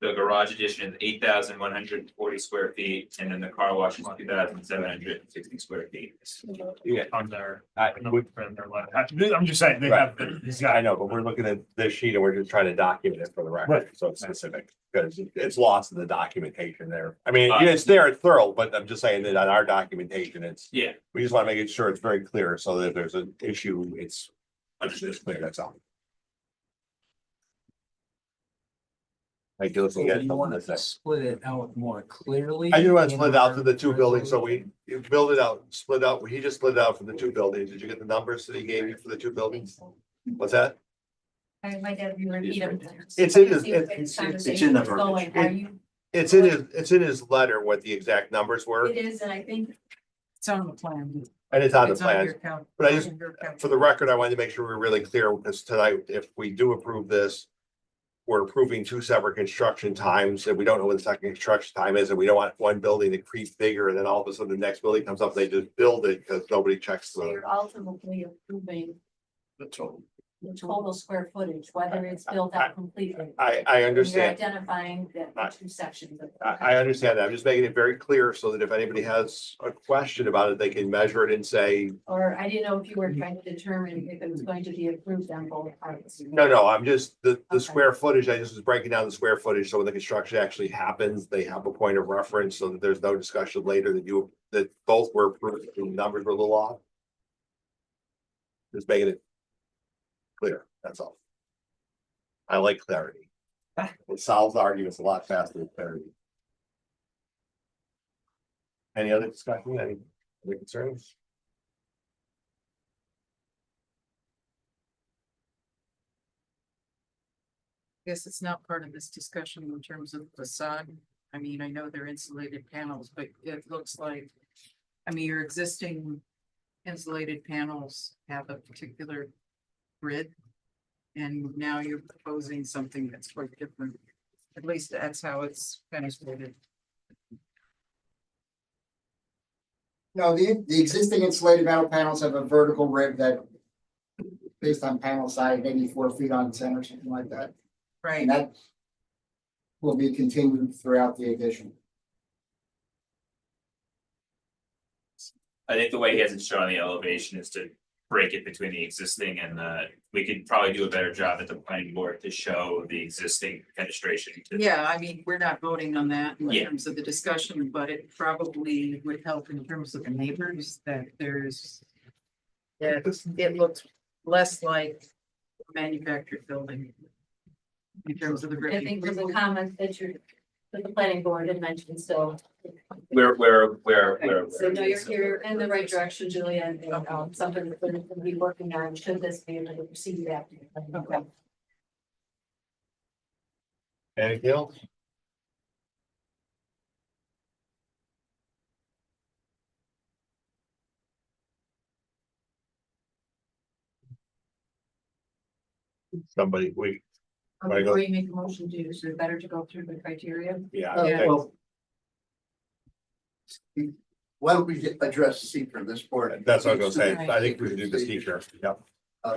The garage addition is 8,140 square feet, and then the car wash is 2,760 square feet. Yeah, On their, I, we- on their left. I'm just saying, they Right. have, these I guys, know, but we're looking at this sheet and we're just trying to document it for the record, Right. so it's specific, because it's lost in the documentation there. I mean, it's there, it's thorough, but I'm just saying that on our documentation, it's, Yeah, we just want to make sure it's very clear, so that if there's an issue, it's clear, that's all. Thank you, let's So get you want this. to split it out more clearly? I do want to in split out to our the two buildings, so resolution? you build it out, split out, he just split it out for the two buildings, did you get the numbers that he gave you for the two buildings? What's that? I might have you repeat them. It's in his- See if it's- it's in the Going, verbiage. are you, It's in his letter what the exact numbers were, it is, and I think It's on the plan. and it's on the It's on plan. your count. But I just, on your count. for the record, I wanted to make sure we're really clear, because tonight, if we do approve this. We're approving two separate construction times, and we don't know when the second construction time is, and we don't want one building to creep bigger, and then all of a sudden the next building comes up, they just build it, because nobody checks so the. you're ultimately approving The total. the total square footage, whether it's built out completely. I You're understand, identifying the two sections of. I understand that, I'm just making it very clear, so that if anybody has a question about it, they can measure it and say, Or I didn't know if you were trying to determine if it was going to be approved on both parts. no, I'm just, the Okay. square footage, I just was breaking down the square footage, so when the construction actually happens, they have a point of reference, so that there's no discussion later that both were approved, the numbers were a little off. Just making it clear, that's all. I like clarity. It solves arguments a lot faster with clarity. Any other discussion, any concerns? Guess it's not part of this discussion in terms of facade. I mean, I know they're insulated panels, but it looks like, I mean, your existing insulated panels have a particular grid. And now you're proposing something that's quite different. At least that's how it's finished. No, the existing insulated metal panels have a vertical rib that. Based on panel size, maybe 4 feet on center, something like that, Right, and that. Will be continued throughout the addition. I think the way he has it shown on the elevation is to break it between the existing and we could probably do a better job at the planning board to show the existing fenestration. to- yeah, I mean, we're not voting on that in Yeah. terms of the discussion, but it probably would help in terms of the neighbors that there's. Yeah, it looks less like a manufactured building. In terms of the. I think there's a comment that the planning board had mentioned, so. Where. So no, you're in the right direction, Julia, and something that we're gonna be working on, should this be able to proceed after. Okay. Anything else? Somebody, Wanna go? Before you make a motion to, is it better to go through the criteria? yeah, Yeah. okay. Well, why don't we address secret this board? That's what I was gonna say, I think we should do the teacher, yep.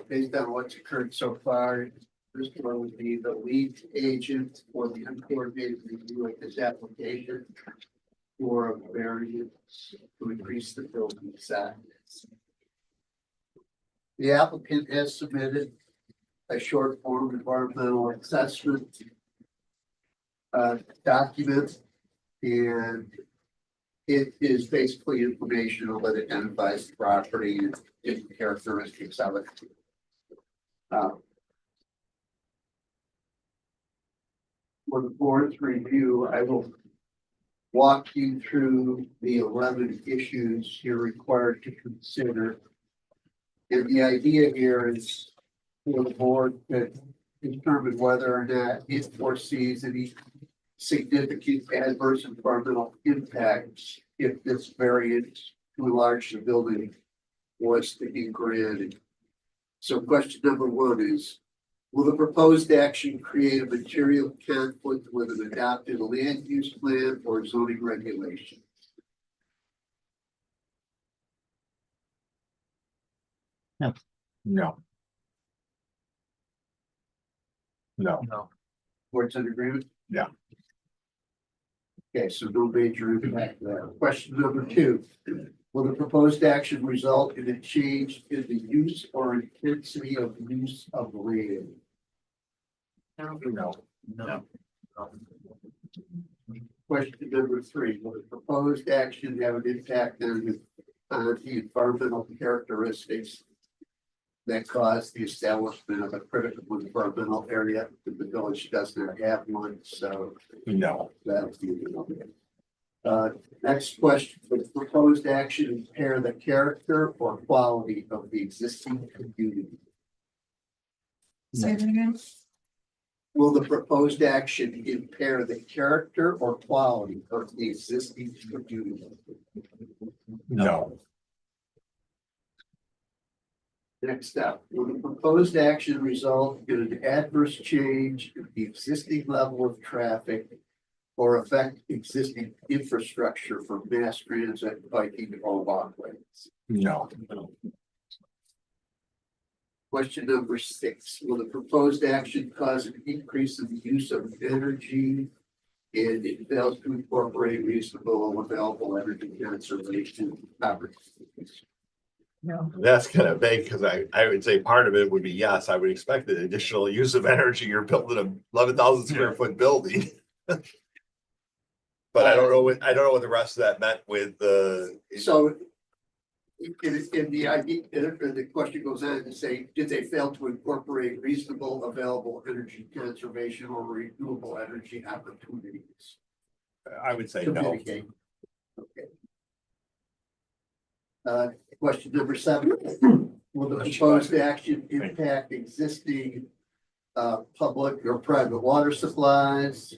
Based on what's occurred so far, this one would be the lead agent for the uncoordinated review of this application for a variance to increase the building size. The applicant has submitted a short form environmental assessment document, and it is basically informational that identifies the property and different characteristics of it. For the board's review, I will walk you through the 11 issues you're required to consider. And the idea here is for the board to determine whether or not it foresees any significant adverse environmental impacts if this variance to enlarge the building was to be granted. So question number one is, will the proposed action create a material conflict with an adopted land use plan or zoning regulation? No. No. Board's in agreement? Yeah. Okay, so no major impact there. Question number two, will the proposed action result in a change in the use or intensity of use of land? No. Question number three, will the proposed action have an impact on the environmental characteristics that cause the establishment of a critical environmental area? The village does not have one, so No. that's the next question, will the proposed action impair the character or quality of the existing community? Say that again? Will the proposed action impair the character or quality of the existing community? No. Next up, will the proposed action result in an adverse change in the existing level of traffic or affect existing infrastructure for mass transit, biking, or walkways? No. Question number six, will the proposed action cause an increase in the use of energy and it fails to incorporate reasonable and available energy conservation opportunities? No. That's kind of vague because I would say part of it would be, yes, I would expect an additional use of energy. You're building a 11,000 square foot building. But I don't know what the rest of that meant with the. So in the idea, the question goes on to say, did they fail to incorporate reasonable, available energy conservation or renewable energy opportunities? I would say To no. mitigate? Okay. Question number 7, will the proposed action impact existing public or private water supplies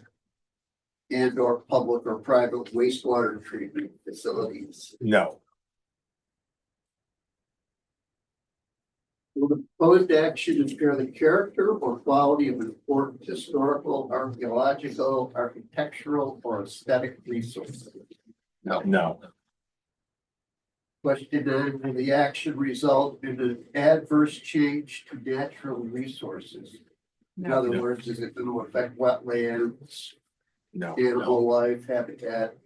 and or public or private wastewater treatment facilities? No. Will the proposed action impair the character or quality of important historical, archaeological, architectural, or aesthetic resources? No. Question 9, will the action result in an adverse change to natural resources? In other No. words, is it going to affect wetlands, No. animal life, habitat?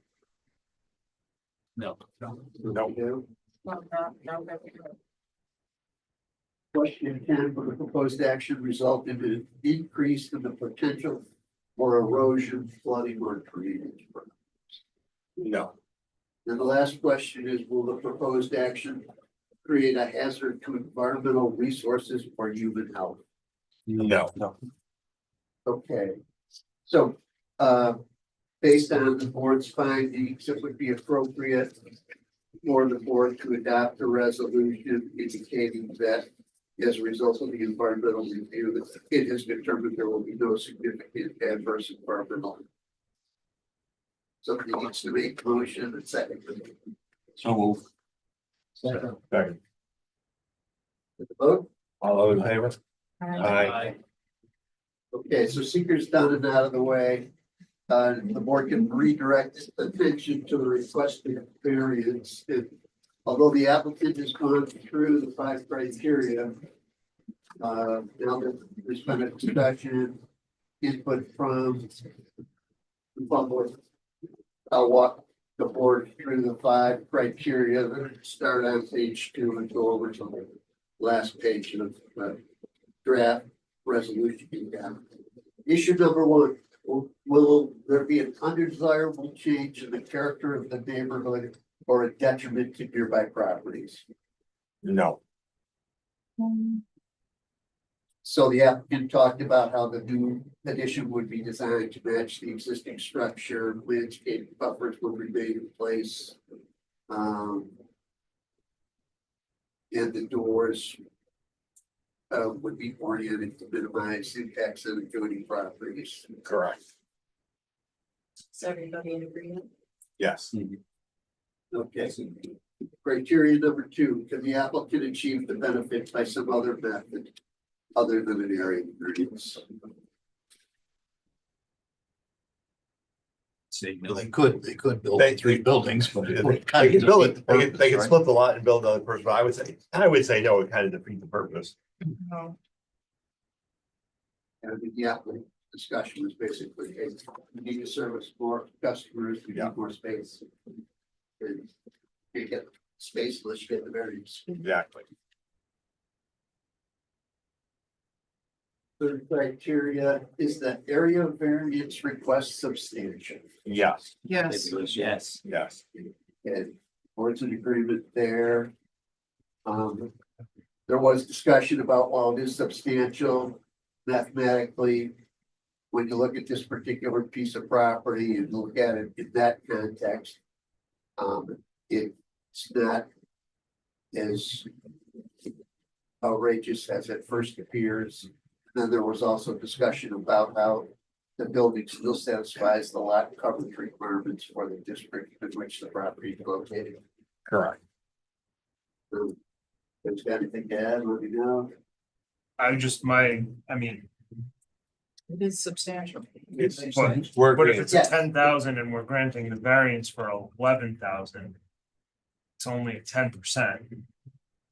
No. No. No. Well, no, that we don't. Question 10, will the proposed action result in an increase in the potential for erosion, flooding, or drainage? No. And the last question is, will the proposed action create a hazard to environmental resources or human health? No. Okay, so, based on the board's findings, it would be appropriate for the board to adopt a resolution indicating that as a result of the environmental review, that it has determined there will be no significant adverse environmental. Somebody needs to make a motion and second. So move. Second. Second. The vote? All those in favor? Aye. Okay, so seeker's done and out of the way. The board can redirect attention to the requested variance. Although the applicant has gone through the 5 criteria, Now that there's been a discussion, input from the public. I'll walk the board through the 5 criteria that start on page 2 and go over to the last page of the draft resolution. Issue number 1, will there be an undesirable change in the character of the neighborhood or a detriment to nearby properties? No, So the applicant talked about how the new addition would be designed to match the existing structure, landscape buffers will remain in place. And the doors would be oriented to minimize impacts on adjoining properties. correct. Is everybody in agreement? Yes. Okay. Criteria number 2, can the applicant achieve the benefit by some other method other than an area variance? Say Well, no. they could build They- 3 buildings, but They it would can kind of build defeat it, the they can purpose, right? split the lot and build another person, but I would say no, it kind of defeats the purpose. No. And the applicant discussion was basically, hey, we need to service more customers, we Yeah. need more space. And you get space, let's get the variance. Exactly. Third criteria is that area variance request substantial. Yes, Yes, Yes. yes. And board's in agreement there. There was discussion about, well, it is substantial mathematically. When you look at this particular piece of property and look at it in that context. It's not as outrageous as it first appears. Then there was also discussion about how the building still satisfies the lot coverage requirements for the district in which the property is located. Correct. There's got anything to add, let me know. I just, I mean, it is substantial. We're but if agreeing. it's a 10,000 and we're granting the variance for 11,000. It's only a 10%.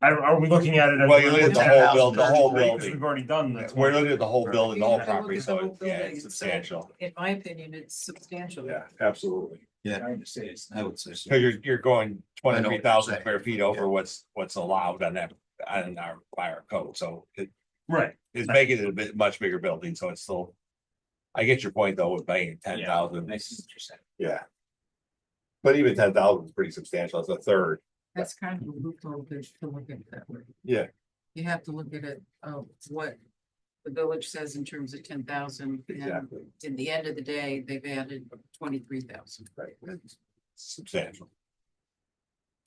Are we looking at it as? Well, you look at the whole build, the whole Because building. we've already done that. We're looking at the whole building, the whole You gotta look property, at the so whole it's, yeah, building it's itself. substantial. In my opinion, it's substantial. Yeah, absolutely. I would say it's, I would say so. Cause you're going I know what you're 23,000 saying. square feet over what's allowed on that, on our fire code, so Right. it's making it a bit, much bigger building, so it's still. I get your point though, with paying 10,000, Nice, interesting. yeah. But even 10,000 is pretty substantial, it's a third, That's kind of a loophole to look at it that way. yeah, You have to look at it, what the village says in terms of 10,000. And exactly, in the end of the day, they've added 23,000. right, it's substantial.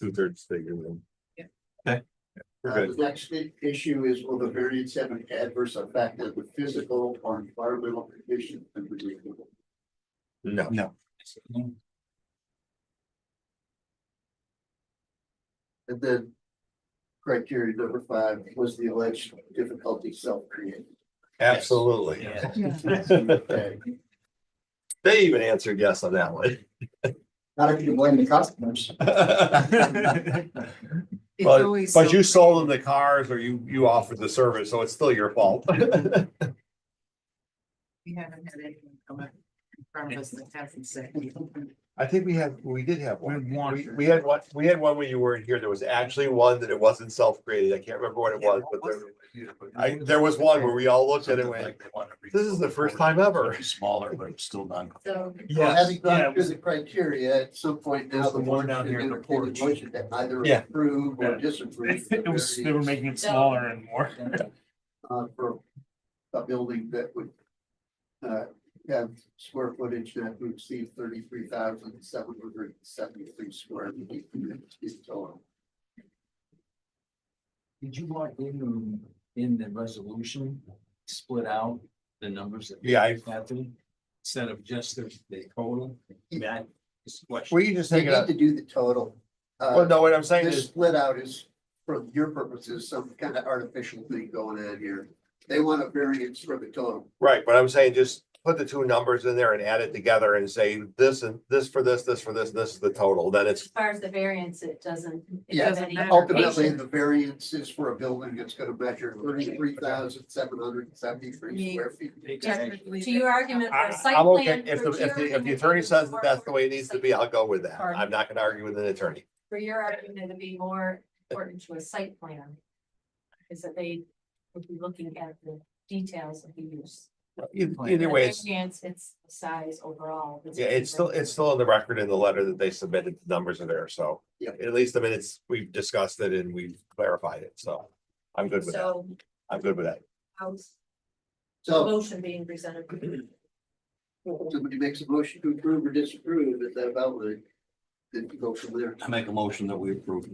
2/3 bigger than. Yeah. Okay. We're The good, next issue is, will the variance have an adverse effect on the physical or environmental conditions of the neighborhood? no, No, And then criteria number 5, was the alleged difficulty self-created? absolutely. Okay. They even answered yes on that one. Not if you blame the customers. It's But, always but you so- sold them the cars or you offered the service, so it's still your fault. We haven't had anyone come up in front of us that hasn't said. I think we did have We one. had one. We had one when you weren't here. There was actually one that it wasn't self-created. I can't remember what it was, but there was one where we all looked at it and went, this is the first time ever. Smaller, but it's still done. So, Well, having yeah, gone through the criteria, at some point now, the board down here at the porch. motion that either Yeah. approve or Yeah. disapprove. It was, they were making it smaller and more. For a building that would have square footage that would exceed 33,773 square feet in total. Did you want in the resolution, split out the numbers? That Yeah, I- have to, instead of just the total? That is question. We can just They take it need out. to do the total. Well, no, what I'm saying This is, split out is, for your purposes, some kind of artificial thing going on here. They want a variance for the total. right, but I'm saying just put the two numbers in there and add it together and say this and this for this for this is the total, then it's, As far as the variance, it doesn't. Yeah, doesn't have Ultimately, implication. the variance is for a building that's gonna measure 33,773 square feet. To your argument for a site I'm okay. plan. If for the, your if the argument, attorney it'd be says that more that's the way it needs to be, I'll go with that. Pardon? I'm not gonna argue with an attorney. For your argument, it'd be more important to a site plan. Is that they would be looking at the details of the use. Either way, it's, Variance, it's the size overall. yeah, it's still in the record in the letter that they submitted, the numbers are there, so. Yep. At least, I mean, we've discussed it and we've clarified it, so I'm good with that. So I'm good with that. how's the So motion being presented? somebody makes a motion to approve or disapprove, is that about right? Then you go from there. I make a motion that we approve.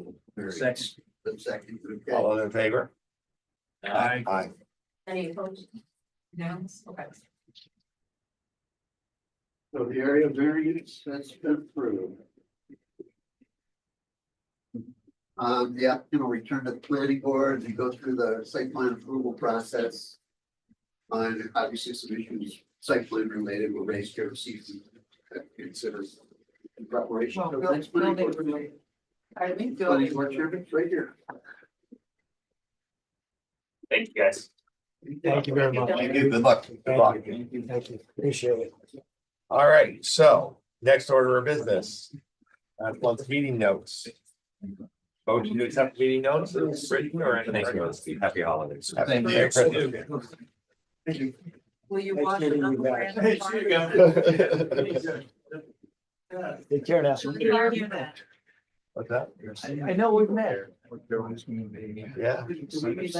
Sex. The second, okay. All those in favor? Aye. Aye. Any opposed? No, okay. So the area variance has been approved. The applicant will return to the planning board and go through the site plan approval process. And obviously some issues, site plan related, will raise here this evening. Consider in preparation. Well, of the next planning board building- meeting. I think Planning board chairman, right here. Thank you, guys. Thank you very much. Thank you. Good luck. Good luck. Thank you. Appreciate it. All right, so next order of business. Once meeting notes. Motion to accept meeting notes. Written or anything? Happy holidays. Happy Merry Christmas. Will you Nice watch meeting you another guys. brand? Take care now. We argue that. What's that? I know we've met. Yeah. So the next.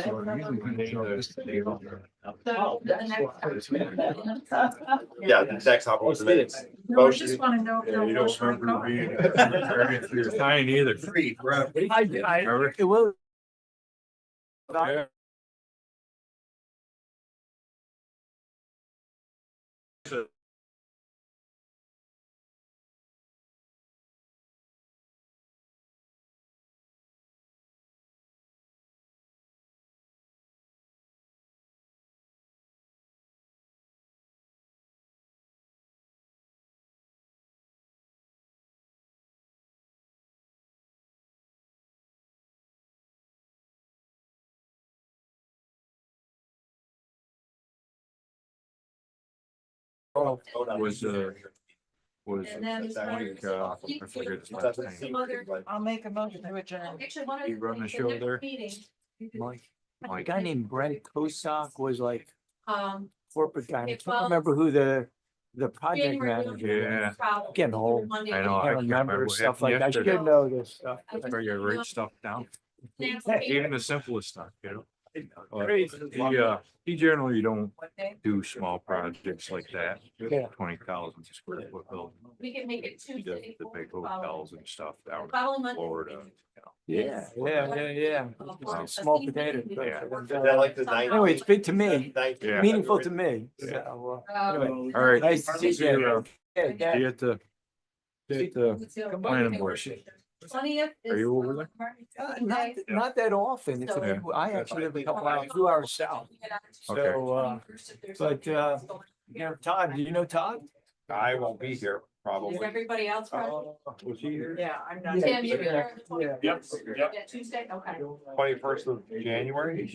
Yeah, the next hop was the minutes. No, I just wanna know. if they'll wash my car. You're tiny either. It will. Was And then. I forget his last name. Some other. I'll make a motion to adjourn. Actually, one of You the run the things, show next there? meeting, A guy named Brent Kosak was like corporate guy. I Okay, can't well, remember who the project January, manager. Yeah. problem. Getting old. Monday, I know, I I can't can't remember remember what stuff like happened that. I should yesterday. know this stuff. Better you write stuff down, Nancy, even the simplest stuff, you know? Crazy. He generally don't What day? do small projects like that, Yeah. 20,000 square foot building. We can make it He does Tuesday. the big hotels and stuff down in Following Monday. Florida, you know. Yeah. Small potatoes. Yeah. Is that like the ninth? Anyway, it's big to me, Yeah. meaningful to me. Yeah. So, Um, All right. nice to see See you you. around. Yeah, See yeah. you at the planning board. 20th is. Are you over there? Not that often. It's, So- I actually live a couple hours, 2 hours south. So, but, you know, Todd, do you know Todd? I won't be here, Is probably. everybody else present? Was he here? Yeah, I'm not. Tim, you're Yeah. here on the Yeah. 21st? Yep. Yeah, Tuesday, okay. 21st of January? Of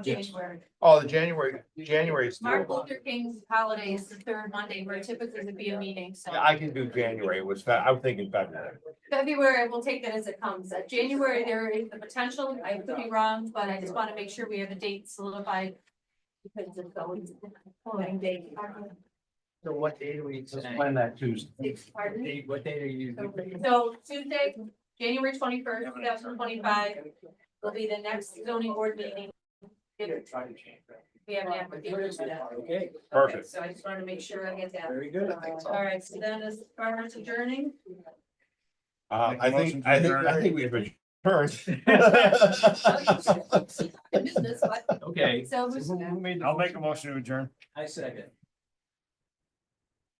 January. Oh, the January is. Martin Luther King's holiday is the third Monday, where typically would be a meeting, so. Yeah, I can do January, it was, I'm thinking February. February, we'll take it as it comes. January, there is the potential, I could be wrong, but I just want to make sure we have a date solidified. Because it's always following date. So what day do we? Plan that Tuesday. Pardon? What day do you? So Tuesday, January 21st, 2025 will be the next zoning board meeting. If we have an application for that. Okay, Perfect. So I just want to make sure I get that. very good. All right, so then as far as adjourning, I think we've adjourned. business, but- Okay. So. I'll make a motion to adjourn. I second.